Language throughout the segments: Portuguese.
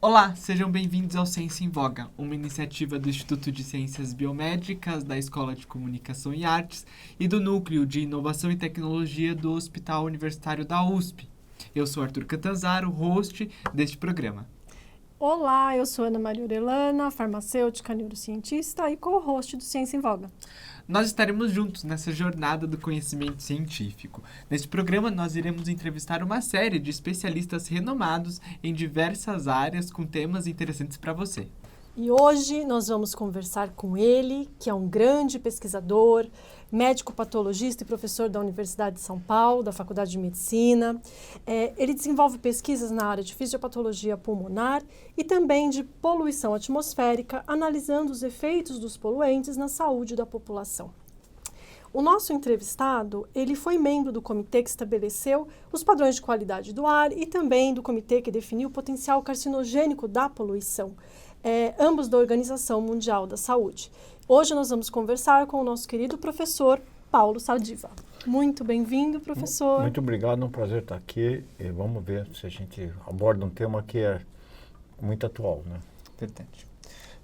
Olá, sejam bem-vindos ao Ciência em Voga, uma iniciativa do Instituto de Ciências Biomédicas, da Escola de Comunicação e Artes e do Núcleo de Inovação e Tecnologia do Hospital Universitário da USP. Eu sou Arthur Catanzaro, host deste programa. Olá, eu sou Ana Maria Orellana, farmacêutica, neurocientista e co-host do Ciência em Voga. Nós estaremos juntos nessa jornada do conhecimento científico. Neste programa, nós iremos entrevistar uma série de especialistas renomados em diversas áreas com temas interessantes para você. E hoje nós vamos conversar com ele, que é um grande pesquisador, médico patologista e professor da Universidade de São Paulo, da Faculdade de Medicina. Ele desenvolve pesquisas na área de fisiopatologia pulmonar e também de poluição atmosférica, analisando os efeitos dos poluentes na saúde da população. O nosso entrevistado, ele foi membro do comitê que estabeleceu os padrões de qualidade do ar e também do comitê que definiu o potencial carcinogênico da poluição, ambos da Organização Mundial da Saúde. Hoje nós vamos conversar com o nosso querido professor Paulo Saldiva. Muito bem-vindo, professor. Muito obrigado, é um prazer estar aqui e vamos ver se a gente aborda um tema que é muito atual, né? Verdade.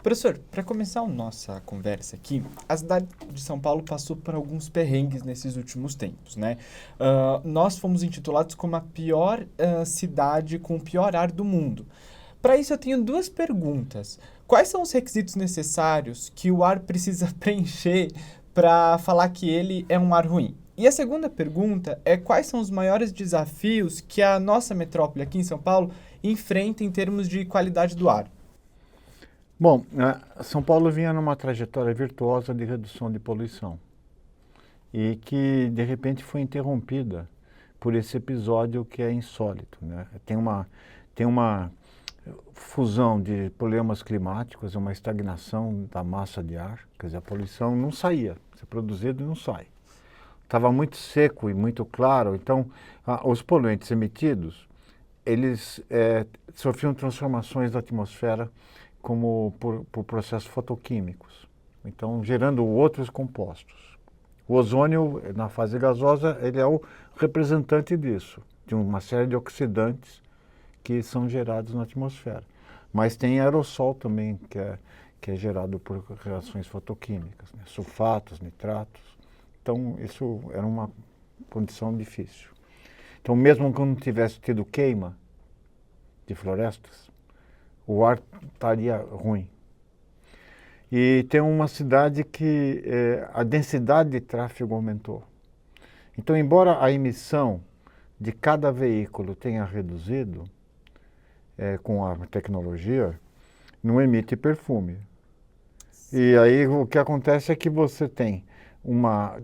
Professor, para começar a nossa conversa aqui, a cidade de São Paulo passou por alguns perrengues nesses últimos tempos, né? Nós fomos intitulados como a pior cidade com o pior ar do mundo. Para isso eu tenho duas perguntas. Quais são os requisitos necessários que o ar precisa preencher para falar que ele é um ar ruim? E a segunda pergunta é quais são os maiores desafios que a nossa metrópole aqui em São Paulo enfrenta em termos de qualidade do ar? Bom, São Paulo vinha numa trajetória virtuosa de redução de poluição e que, de repente, foi interrompida por esse episódio que é insólito, né? Tem uma fusão de problemas climáticos, uma estagnação da massa de ar, quer dizer, a poluição não saía, se produzido e não sai. Estava muito seco e muito claro, então os poluentes emitidos, eles sofriam transformações da atmosfera como por processos fotoquímicos, então gerando outros compostos. O ozônio, na fase gasosa, ele é o representante disso, de uma série de oxidantes que são gerados na atmosfera. Mas tem aerossol também, que é gerado por reações fotoquímicas, né? Sulfatos, nitratos. Então, isso era uma condição difícil. Então, mesmo quando não tivesse tido queima de florestas, o ar estaria ruim. E tem uma cidade que a densidade de tráfego aumentou. Então, embora a emissão de cada veículo tenha reduzido, com a tecnologia, não emite perfume. E aí o que acontece é que você tem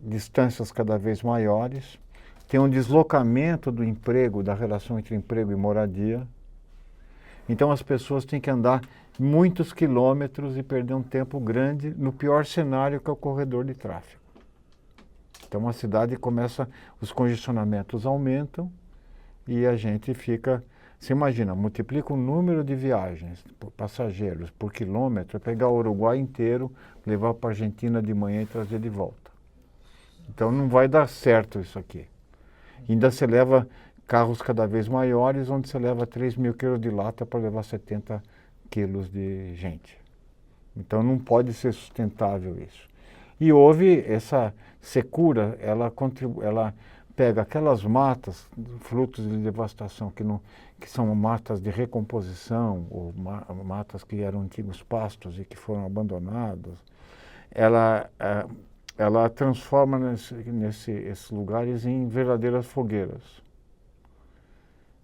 distâncias cada vez maiores, tem um deslocamento do emprego, da relação entre emprego e moradia. Então as pessoas têm que andar muitos quilômetros e perder um tempo grande no pior cenário, que é o corredor de tráfego. Então a cidade os congestionamentos aumentam e a gente fica... Você imagina, multiplica o número de viagens por passageiros por quilômetro, pegar o Uruguai inteiro, levar para a Argentina de manhã e trazer de volta. Então não vai dar certo isso aqui. Ainda se leva carros cada vez maiores, onde você leva 3.000 quilos de lata para levar 70 quilos de gente. Então não pode ser sustentável isso. E houve essa secura, ela pega aquelas matas, frutos de devastação, que são matas de recomposição, ou matas que eram antigos pastos e que foram abandonados, ela transforma esses lugares em verdadeiras fogueiras.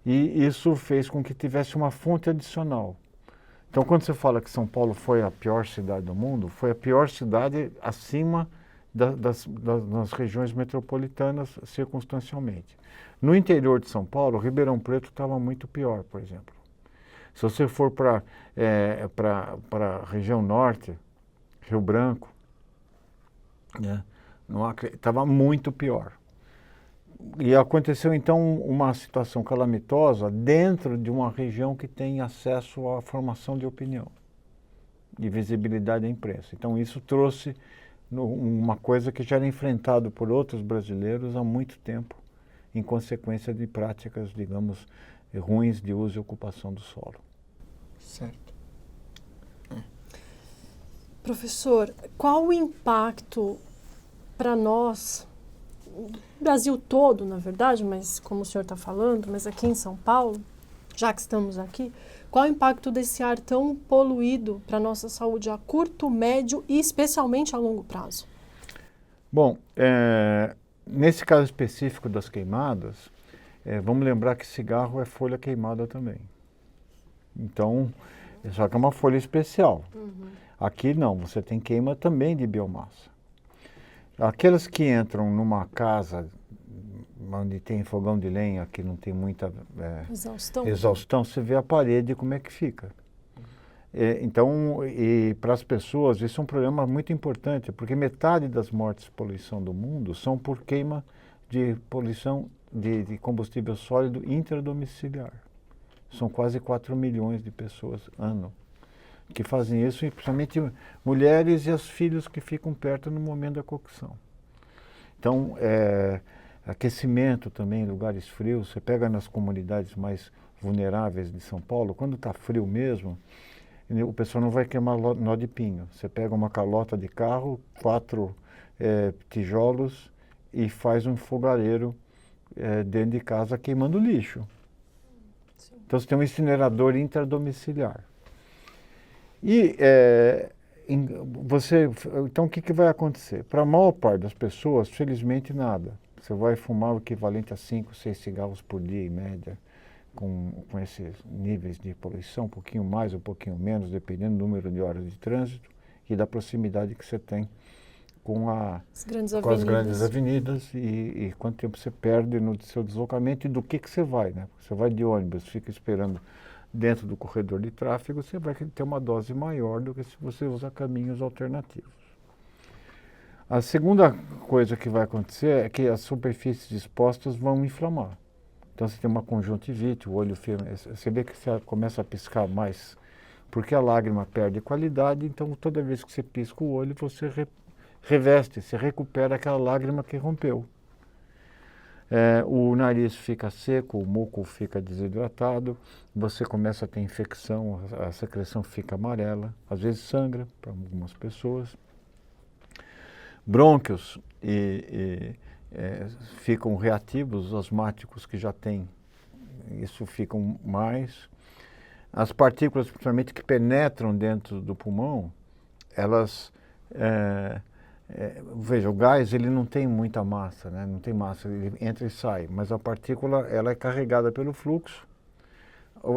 E isso fez com que tivesse uma fonte adicional. Então, quando você fala que São Paulo foi a pior cidade do mundo, foi a pior cidade acima das regiões metropolitanas circunstancialmente. No interior de São Paulo, Ribeirão Preto estava muito pior, por exemplo. Se você for para a região norte, Rio Branco, né, estava muito pior. E aconteceu então uma situação calamitosa dentro de uma região que tem acesso à formação de opinião e visibilidade da imprensa. Então isso trouxe uma coisa que já era enfrentado por outros brasileiros há muito tempo, em consequência de práticas, digamos, ruins de uso e ocupação do solo. Certo. Professor, qual o impacto para nós, Brasil todo, na verdade, mas como o senhor está falando, mas aqui em São Paulo, já que estamos aqui, qual o impacto desse ar tão poluído para a nossa saúde a curto, médio e especialmente a longo prazo? Bom, nesse caso específico das queimadas, vamos lembrar que cigarro é folha queimada também. Então, só que é uma folha especial. Aqui não, você tem queima também de biomassa. Aquelas que entram numa casa onde tem fogão de lenha, que não tem muita exaustão, você vê a parede como é que fica. Então, e para as pessoas, isso é um problema muito importante, porque metade das mortes de poluição do mundo são por queima de poluição de combustível sólido intradomiciliar. São quase 4 milhões de pessoas ano que fazem isso, e principalmente mulheres e os filhos que ficam perto no momento da cocção. Então, aquecimento também em lugares frios, você pega nas comunidades mais vulneráveis de São Paulo, quando está frio mesmo, o pessoal não vai queimar nó de pinho. Você pega uma calota de carro, 4 tijolos e faz um fogareiro dentro de casa queimando lixo. Sim. Então você tem um incinerador intradomiciliar. E então o que vai acontecer? Para a maior parte das pessoas, felizmente nada. Você vai fumar o equivalente a 5, 6 cigarros por dia, em média, com esses níveis de poluição, um pouquinho mais, um pouquinho menos, dependendo do número de horas de trânsito e da proximidade que você tem com as grandes avenidas e quanto tempo você perde no seu deslocamento e do que você vai, né? Você vai de ônibus, fica esperando dentro do corredor de tráfego, você vai ter uma dose maior do que se você usar caminhos alternativos. A segunda coisa que vai acontecer é que as superfícies expostas vão inflamar. Então você tem uma conjuntivite, o olho você vê que você começa a piscar mais, porque a lágrima perde qualidade, então toda vez que você pisca o olho, você reveste, você recupera aquela lágrima que rompeu. O nariz fica seco, o muco fica desidratado, você começa a ter infecção, a secreção fica amarela, às vezes sangra para algumas pessoas. Brônquios ficam reativos, os asmáticos que já têm, isso ficam mais. As partículas, principalmente que penetram dentro do pulmão, elas... veja, o gás ele não tem muita massa, né? Não tem massa, ele entra e sai, mas a partícula ela é carregada pelo fluxo,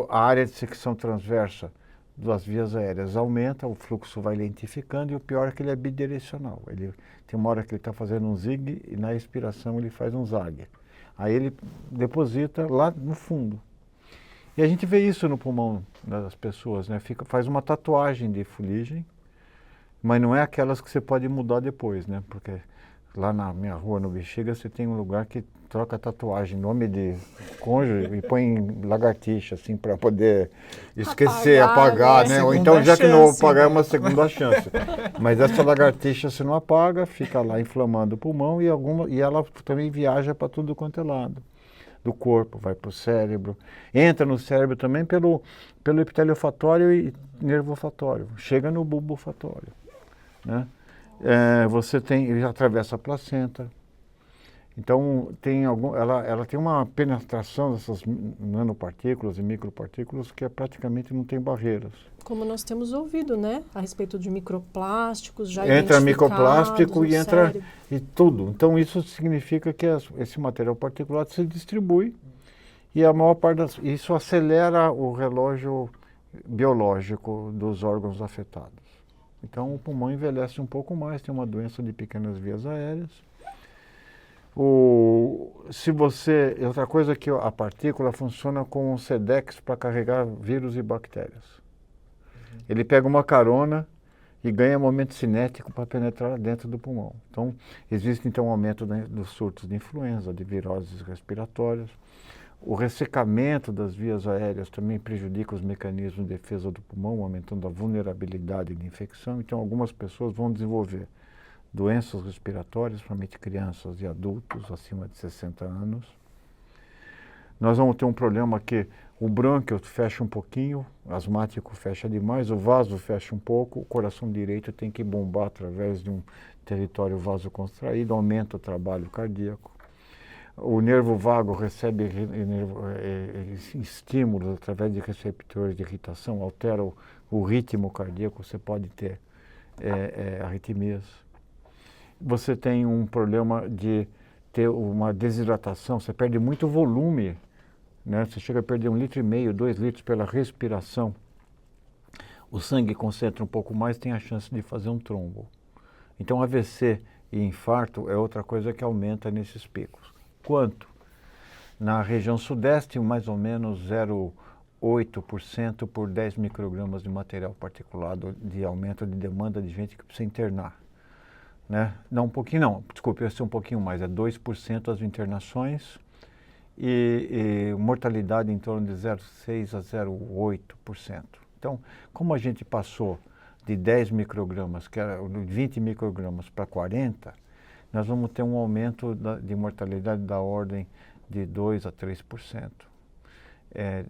a área de secção transversa das vias aéreas aumenta, o fluxo vai lentificando e o pior é que ele é bidirecional. Ele tem uma hora que ele está fazendo um zig e na expiração ele faz um zag. Aí ele deposita lá no fundo. E a gente vê isso no pulmão das pessoas, né? Faz uma tatuagem de fuligem, mas não é aquelas que você pode mudar depois, né? Porque lá na minha rua, no Bexiga, você tem um lugar que troca tatuagem, nome de cônjuge, e põe lagartixa, assim, para poder esquecer, apagar, né? Ou então, já que não vou pagar, é uma segunda chance. Mas essa lagartixa você não apaga, fica lá inflamando o pulmão e ela também viaja para tudo quanto é lado do corpo, vai para o cérebro, entra no cérebro também pelo epitélio olfatório e nervo olfatório, chega no bulbo olfatório, né? Ele atravessa a placenta. Então, ela tem uma penetração dessas nanopartículas e micropartículas que praticamente não tem barreiras. Como nós temos ouvido, né? A respeito de microplásticos já entra microplástico e entra cérebro. E tudo. Então, isso significa que esse material particulado se distribui e a maior parte isso acelera o relógio biológico dos órgãos afetados. Então, o pulmão envelhece um pouco mais, tem uma doença de pequenas vias aéreas. Outra coisa é que a partícula funciona com um SEDEX para carregar vírus e bactérias. Ele pega uma carona e ganha momento cinético para penetrar dentro do pulmão. Então, existe então um aumento dos surtos de influenza, de viroses respiratórias. O ressecamento das vias aéreas também prejudica os mecanismos de defesa do pulmão, aumentando a vulnerabilidade de infecção. Então, algumas pessoas vão desenvolver doenças respiratórias, principalmente crianças e adultos acima de 60 anos. Nós vamos ter um problema que O brônquio fecha um pouquinho, o asmático fecha demais, o vaso fecha um pouco, o coração direito tem que bombar através de um território vasocontraído, aumenta o trabalho cardíaco. O nervo vago recebe estímulos através de receptores de irritação, altera o ritmo cardíaco, você pode ter arritmias. Você tem um problema de ter uma desidratação, você perde muito volume, né? Você chega a perder 1,5 litro, 2 litros pela respiração. O sangue concentra um pouco mais, tem a chance de fazer um trombo. Então AVC e infarto é outra coisa que aumenta nesses picos. Quanto? Na região sudeste, mais ou menos 0,8% por 10 microgramas de material particulado de aumento de demanda de gente que precisa internar. Né? Não, um pouquinho não, desculpe, ia ser um pouquinho mais, é 2% as internações e mortalidade em torno de 0,6% a 0,8%. Então, como a gente passou de 10 microgramas, que era 20 microgramas para 40, nós vamos ter um aumento de mortalidade da ordem de 2% a 3%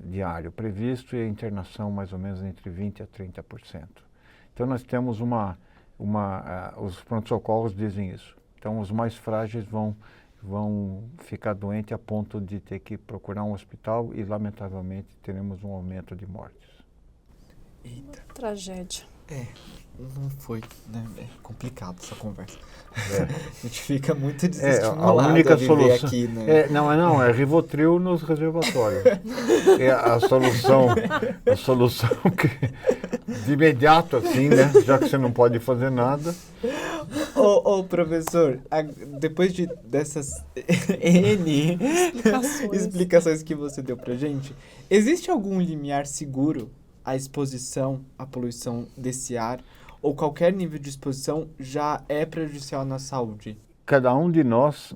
diário previsto e a internação mais ou menos entre 20% a 30%. Então nós temos os pronto-socorros dizem isso. Então os mais frágeis vão ficar doentes a ponto de ter que procurar um hospital e lamentavelmente teremos um aumento de mortes. Eita. Tragédia. Não foi, né? É complicado essa conversa. A gente fica muito desestimulado a única viver solução aqui, né? É Rivotril nos reservatórios. É a solução que de imediato assim, né? Já que você não pode fazer nada. Professor, depois dessas N explicações que você deu pra gente, existe algum limiar seguro à exposição à poluição desse ar? Ou qualquer nível de exposição já é prejudicial na saúde? Cada um de nós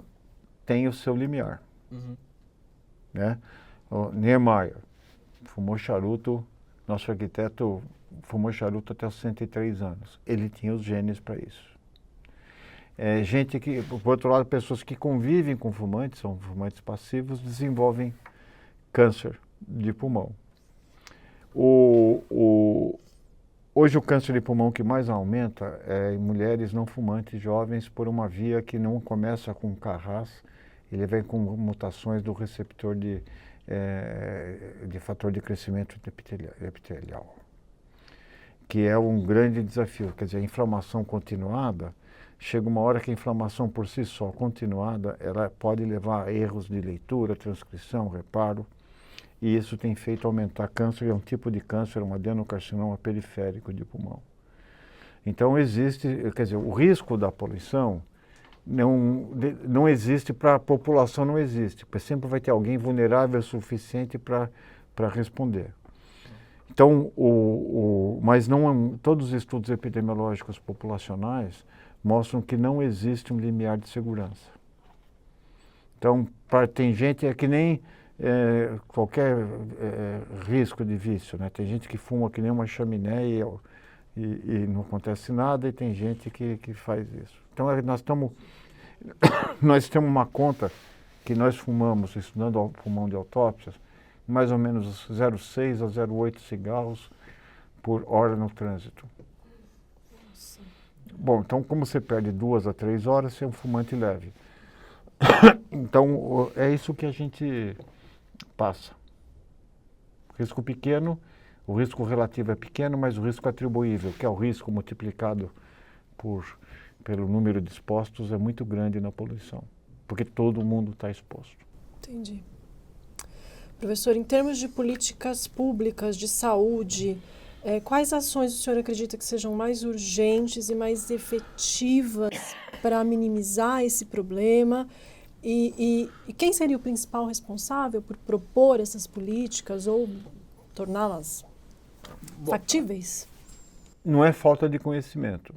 tem o seu limiar. Uhum. Né? O Niemeyer fumou charuto, nosso arquiteto fumou charuto até os 103 anos. Ele tinha os genes para isso. Gente que, por outro lado, pessoas que convivem com fumantes, são fumantes passivos, desenvolvem câncer de pulmão. Hoje o câncer de pulmão que mais aumenta é em mulheres não fumantes jovens por uma via que não começa com Carras, ele vem com mutações do receptor de fator de crescimento epitelial, que é um grande desafio. Quer dizer, a inflamação continuada, chega uma hora que a inflamação por si só continuada, ela pode levar a erros de leitura, transcrição, reparo, e isso tem feito aumentar câncer, é um tipo de câncer, um adenocarcinoma periférico de pulmão. Então existe, quer dizer, o risco da poluição não existe para a população, não existe, porque sempre vai ter alguém vulnerável o suficiente para responder. Então, mas todos os estudos epidemiológicos populacionais mostram que não existe um limiar de segurança. Então, tem gente, é que nem qualquer risco de vício, né? Tem gente que fuma que nem uma chaminé e não acontece nada, e tem gente que faz isso. Então nós temos uma conta que nós fumamos, estudando o pulmão de autópsias, mais ou menos 0,6 a 0,8 cigarros por hora no trânsito. Nossa. Bom, então como você perde 2 a 3 horas, você é um fumante leve. Então é isso que a gente passa. Risco pequeno, o risco relativo é pequeno, mas o risco atribuível, que é o risco multiplicado pelo número de expostos, é muito grande na poluição, porque todo mundo está exposto. Entendi. Professor, em termos de políticas públicas de saúde, quais ações o senhor acredita que sejam mais urgentes e mais efetivas para minimizar esse problema? E quem seria o principal responsável por propor essas políticas ou torná-las factíveis? Não é falta de conhecimento.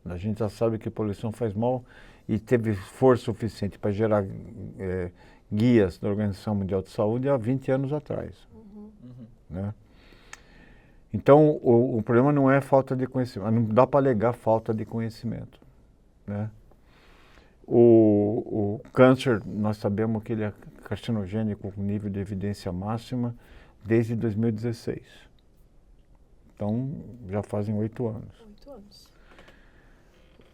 A gente já sabe que poluição faz mal e teve força suficiente para gerar guias da Organização Mundial de Saúde há 20 anos atrás. Né? Então, o problema não é falta de conhecimento, não dá para alegar falta de conhecimento. Né? O câncer, nós sabemos que ele é carcinogênico com nível de evidência máxima desde 2016. Então, já fazem 8 anos. 8 anos.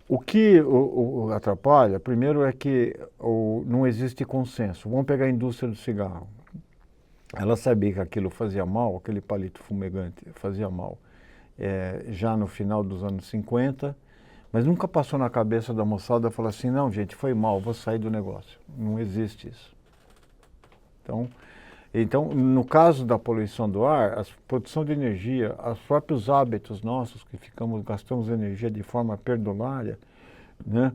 O que o atrapalha, primeiro, é que não existe consenso. Vamos pegar a indústria do cigarro. Ela sabia que aquilo fazia mal, aquele palito fumegante fazia mal, já no final dos anos 50, mas nunca passou na cabeça da moçada falar assim, não, gente, foi mal, vou sair do negócio. Não existe isso. Então, no caso da poluição do ar, a produção de energia, os próprios hábitos nossos, que gastamos energia de forma perdulária, né?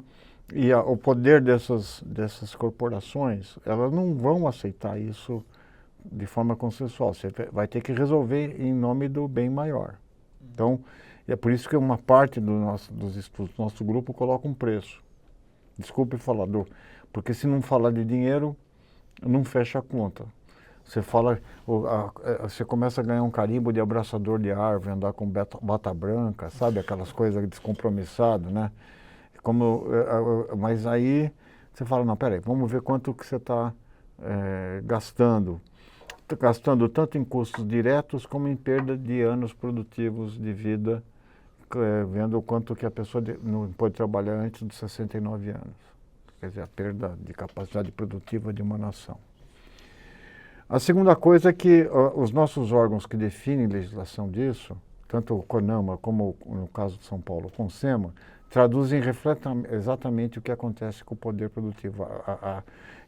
E o poder dessas corporações, elas não vão aceitar isso de forma consensual. Você vai ter que resolver em nome do bem maior. Então, é por isso que uma parte dos estudos do nosso grupo coloca um preço. Desculpe falar, porque se não falar de dinheiro, não fecha a conta. Você você começa a ganhar um carimbo de abraçador de árvore, andar com bata branca, sabe? Aquelas coisas descompromissadas, né? Mas aí você fala, não, peraí, vamos ver quanto que você está gastando. Gastando tanto em custos diretos como em perda de anos produtivos de vida, vendo o quanto que a pessoa não pode trabalhar antes dos 69 anos. Quer dizer, a perda de capacidade produtiva de uma nação. A segunda coisa é que os nossos órgãos que definem legislação disso, tanto o CONAMA como, no caso de São Paulo, o CONSEMA, traduzem exatamente o que acontece com o poder produtivo.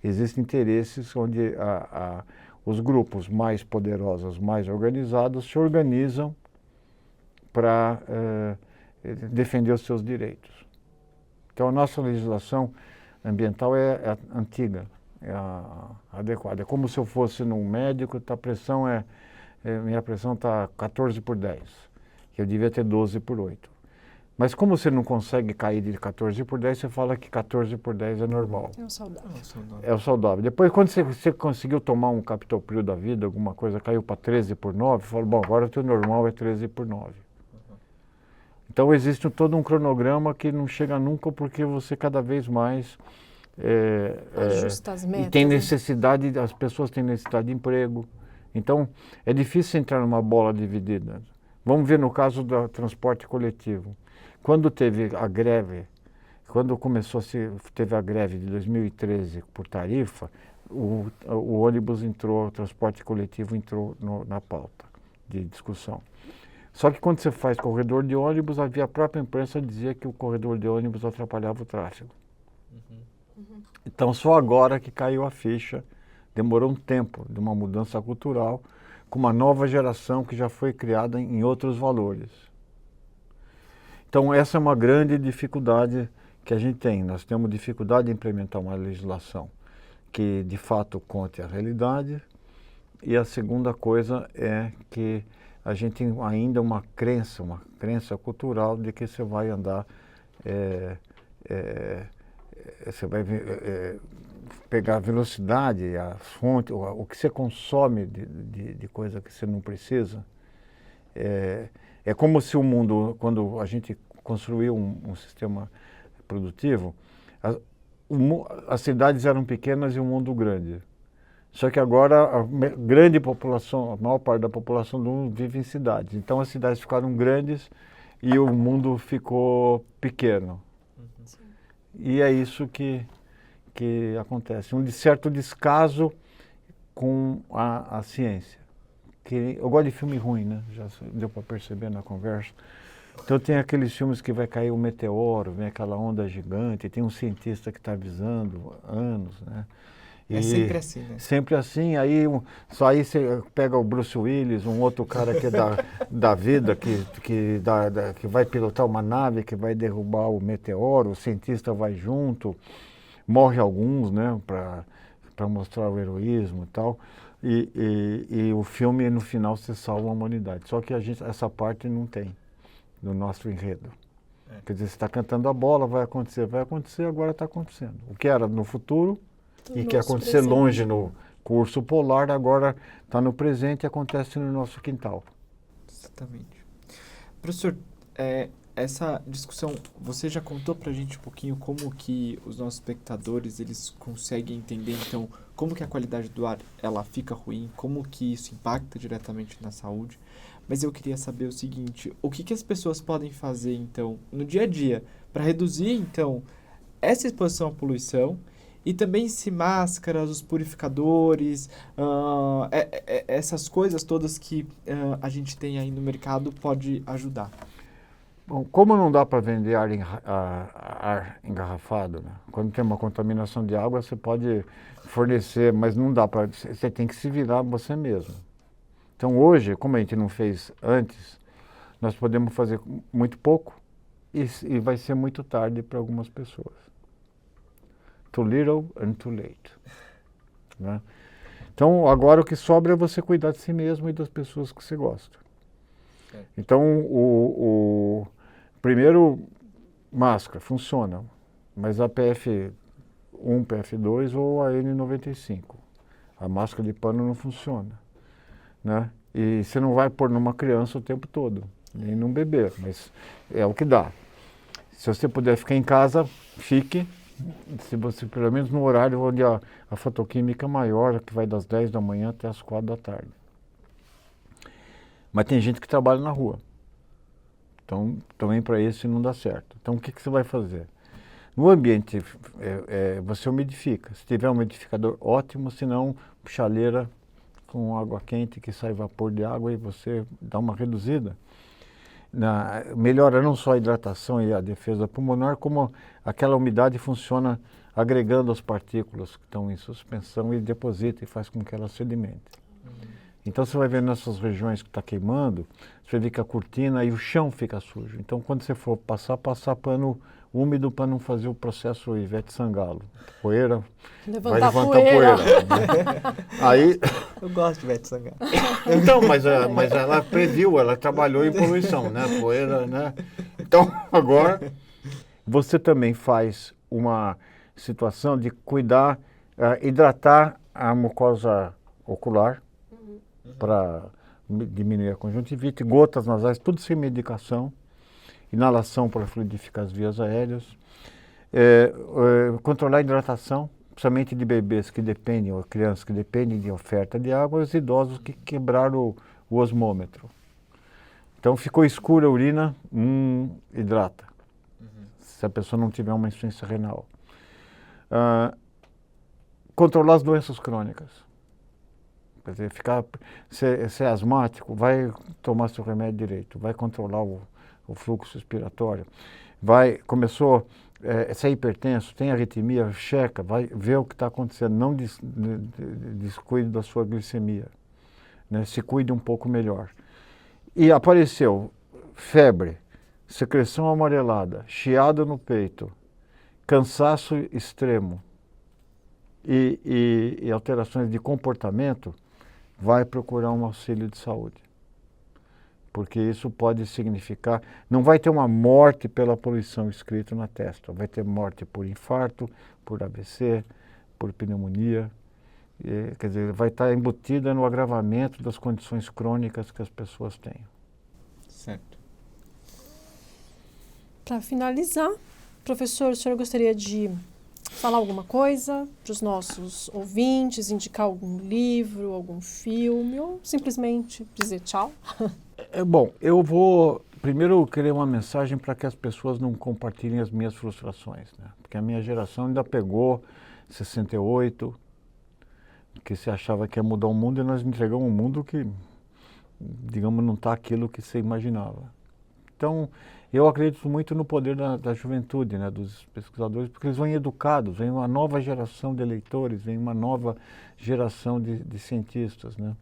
Existem interesses onde os grupos mais poderosos, mais organizados, se organizam para defender os seus direitos. Então, a nossa legislação ambiental é antiga, é adequada. É como se eu fosse num médico, minha pressão está 14/10, que eu devia ter 12/8. Mas como você não consegue cair de 14/10, você fala que 14/10 é normal. É o saudável. É o saudável. Depois, quando você conseguiu tomar um captopril da vida, alguma coisa, caiu para 13/9, fala, bom, agora o teu normal é 13/9. Então, existe todo um cronograma que não chega nunca porque você cada vez mais ajusta as metas. E tem necessidade, as pessoas têm necessidade de emprego. Então, é difícil entrar numa bola dividida. Vamos ver no caso do transporte coletivo. Quando teve a greve, teve a greve de 2013 por tarifa, o ônibus entrou, o transporte coletivo entrou na pauta de discussão. Só que quando você faz corredor de ônibus, a própria imprensa dizia que o corredor de ônibus atrapalhava o tráfego. Então, só agora que caiu a ficha, demorou um tempo de uma mudança cultural, com uma nova geração que já foi criada em outros valores. Então, essa é uma grande dificuldade que a gente tem. Nós temos dificuldade em implementar uma legislação que, de fato, conte a realidade. E a segunda coisa é que a gente tem ainda uma crença cultural de que você vai andar, você vai pegar a velocidade, as fontes, o que você consome de coisa que você não precisa. É como se o mundo, quando a gente construiu um sistema produtivo, as cidades eram pequenas e o mundo grande. Só que agora a grande população, a maior parte da população do mundo vive em cidades. Então as cidades ficaram grandes e o mundo ficou pequeno. E é isso que acontece. Um certo descaso com a ciência. Eu gosto de filme ruim, né? Já deu para perceber na conversa. Então tem aqueles filmes que vai cair um meteoro, vem aquela onda gigante, tem um cientista que está avisando há anos, né? É sempre assim, né? Sempre assim, aí você pega o Bruce Willis, um outro cara que é da vida, que vai pilotar uma nave, que vai derrubar o meteoro, o cientista vai junto, morre alguns, né, para mostrar o heroísmo e tal, e o filme, no final, se salva a humanidade. Só que essa parte não tem no nosso enredo. Quer dizer, você está cantando a bola, vai acontecer, agora está acontecendo. O que era no futuro e que ia acontecer longe no curso polar, agora está no presente e acontece no nosso quintal. Exatamente. Professor, essa discussão, você já contou pra gente um pouquinho como que os nossos espectadores, eles conseguem entender, então, como que a qualidade do ar, ela fica ruim, como que isso impacta diretamente na saúde. Mas eu queria saber o seguinte, o que que as pessoas podem fazer, então, no dia a dia, para reduzir, então, essa exposição à poluição e também se máscaras, os purificadores, essas coisas todas que a gente tem aí no mercado pode ajudar. Bom, como não dá para vender ar engarrafado, né? Quando tem uma contaminação de água, você pode fornecer, mas não dá para. Você tem que se virar você mesmo. Então, hoje, como a gente não fez antes, nós podemos fazer muito pouco e vai ser muito tarde para algumas pessoas. Too little and too late. Né? Então, agora o que sobra é você cuidar de si mesmo e das pessoas que você gosta. Então, primeiro, máscara, funciona, mas a PF1, PF2 ou a N95. A máscara de pano não funciona, né? E você não vai pôr numa criança o tempo todo, nem num bebê, mas é o que dá. Se você puder ficar em casa, fique, se você, pelo menos no horário onde a fotoquímica é maior, que vai das 10 da manhã até as 4 da tarde. Mas tem gente que trabalha na rua. Então, também para esse não dá certo. Então, o que você vai fazer? No ambiente, você umidifica. Se tiver um umidificador, ótimo. Se não, chaleira com água quente, que sai vapor de água e você dá uma reduzida. Melhora não só a hidratação e a defesa pulmonar, como aquela umidade funciona agregando as partículas que estão em suspensão e deposita e faz com que elas sedimentem. Então você vai ver nessas regiões que está queimando, você vê que a cortina e o chão fica sujo. Então quando você for passar pano úmido para não fazer o processo Ivete Sangalo. Poeira, vai levantar poeira. Né? Aí... Eu gosto de Ivete Sangalo. Então, mas ela previu, ela trabalhou em poluição, né? Poeira, né? Então agora você também faz uma situação de cuidar, hidratar a mucosa ocular, para diminuir a conjuntivite, gotas nasais, tudo sem medicação, inalação para fluidificar as vias aéreas, controlar a hidratação, principalmente de bebês que dependem, ou crianças que dependem de oferta de água, e os idosos que quebraram o osmômetro. Então ficou escura a urina, hidrata, se a pessoa não tiver uma insuficiência renal. Controlar as doenças crônicas. Quer dizer, ser asmático, vai tomar seu remédio direito, vai controlar o fluxo respiratório, começou a ser hipertenso, tem arritmia, checa, vai ver o que está acontecendo, não descuide da sua glicemia, né? Se cuide um pouco melhor. E apareceu febre, secreção amarelada, chiado no peito, cansaço extremo e alterações de comportamento, vai procurar um auxílio de saúde. Porque isso pode significar... Não vai ter uma morte pela poluição escrito na testa, vai ter morte por infarto, por AVC, por pneumonia. Quer dizer, vai estar embutida no agravamento das condições crônicas que as pessoas têm. Certo. Para finalizar, professor, o senhor gostaria de falar alguma coisa para os nossos ouvintes, indicar algum livro, algum filme, ou simplesmente dizer tchau? Bom, eu vou primeiro querer uma mensagem para que as pessoas não compartilhem as minhas frustrações, né? Porque a minha geração ainda pegou 68, que se achava que ia mudar o mundo, e nós entregamos um mundo que, digamos, não está aquilo que se imaginava. Então, eu acredito muito no poder da juventude, né, dos pesquisadores, porque eles vêm educados, vem uma nova geração de leitores, vem uma nova geração de cientistas, né?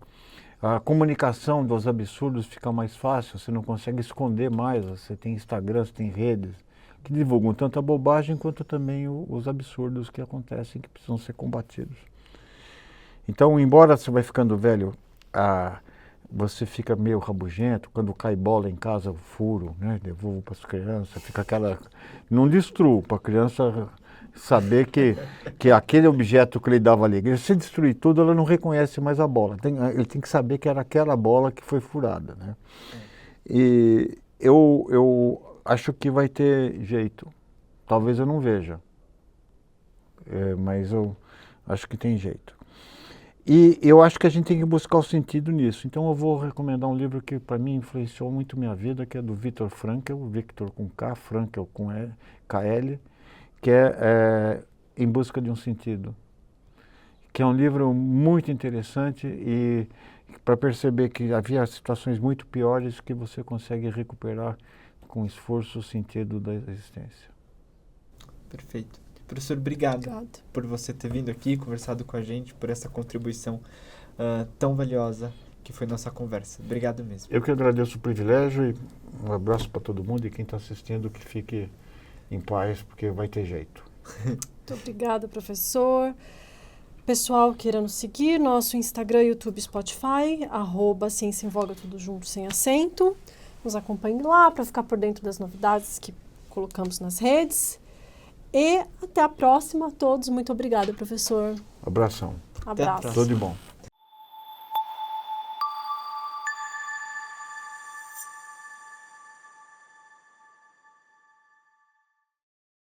A comunicação dos absurdos fica mais fácil, você não consegue esconder mais, você tem Instagram, você tem redes que divulgam tanto a bobagem quanto também os absurdos que acontecem, que precisam ser combatidos. Então, embora você vai ficando velho, você fica meio rabugento, quando cai bola em casa, eu furo, né? Devolvo para as crianças, fica aquela... Não destruo, para a criança saber que aquele objeto que lhe dava alegria, se destruir tudo, ela não reconhece mais a bola. Ele tem que saber que era aquela bola que foi furada, né? E eu acho que vai ter jeito. Talvez eu não veja, mas eu acho que tem jeito. E eu acho que a gente tem que buscar o sentido nisso. Então eu vou recomendar um livro que para mim influenciou muito minha vida, que é do Viktor Frankl, Viktor com K, Frankl com KL, que é Em Busca de um Sentido, que é um livro muito interessante e para perceber que havia situações muito piores que você consegue recuperar com esforço o sentido da existência. Perfeito. Professor, obrigado Obrigada. por você ter vindo aqui, conversado com a gente, por essa contribuição tão valiosa que foi nossa conversa. Obrigado mesmo. Eu que agradeço o privilégio e um abraço para todo mundo e quem está assistindo que fique em paz, porque vai ter jeito. Muito obrigada, professor. Pessoal, queira nos seguir, nosso Instagram, YouTube, Spotify, @Ciência em Voga, tudo junto, sem acento. Nos acompanhe lá para ficar por dentro das novidades que colocamos nas redes. E até a próxima a todos. Muito obrigada, professor. Abração. Abraço. próxima. Tudo de bom.